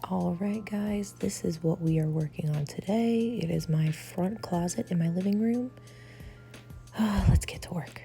All right, guys, this is what we are working on today. It is my front closet in my living room. Let's get to work.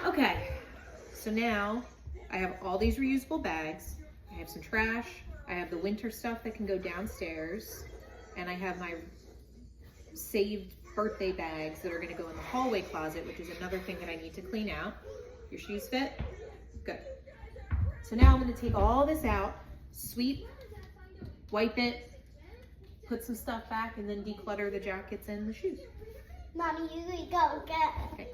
Okay, so now I have all these reusable bags. I have some trash. I have the winter stuff that can go downstairs. And I have my saved birthday bags that are gonna go in the hallway closet, which is another thing that I need to clean out. Your shoes fit? Good. So now I'm gonna take all this out, sweep, wipe it, put some stuff back, and then declutter the jackets and the shoes. Mommy, you go get it. Okay.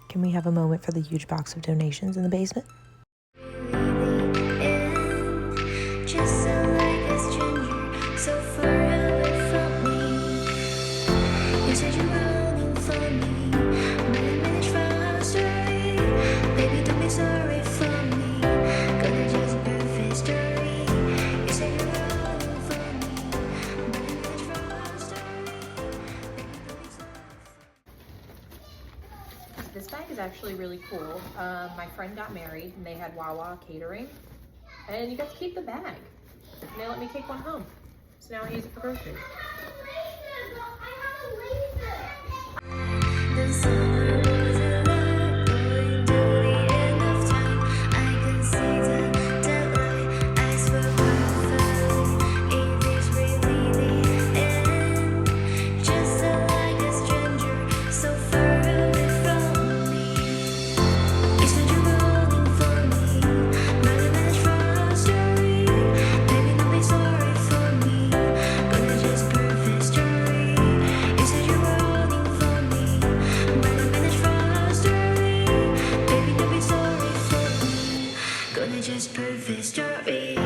Can we have a moment for the huge box of donations in the basement? You said you're running for me, but I managed from our story. This bag is actually really cool. My friend got married and they had Wawa catering, and you got to keep the bag. And they let me take one home. So now I use it for groceries. The summer was a lot, going to the end of time. I can see the daylight. I swear perfectly, it is really the end. Just like a stranger, so far away from me. You said you were holding for me, but I managed for our story. Baby, don't be sorry for me, gonna just perfect story. You said you were holding for me, but I managed for our story. Baby, don't be sorry for me, gonna just perfect story.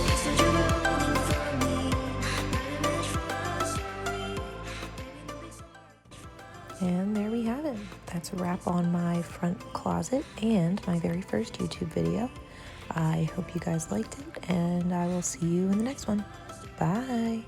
You said you were holding for me, but I managed for our story. Baby, don't be sorry. And there we have it. That's a wrap on my front closet and my very first YouTube video. I hope you guys liked it, and I will see you in the next one. Bye.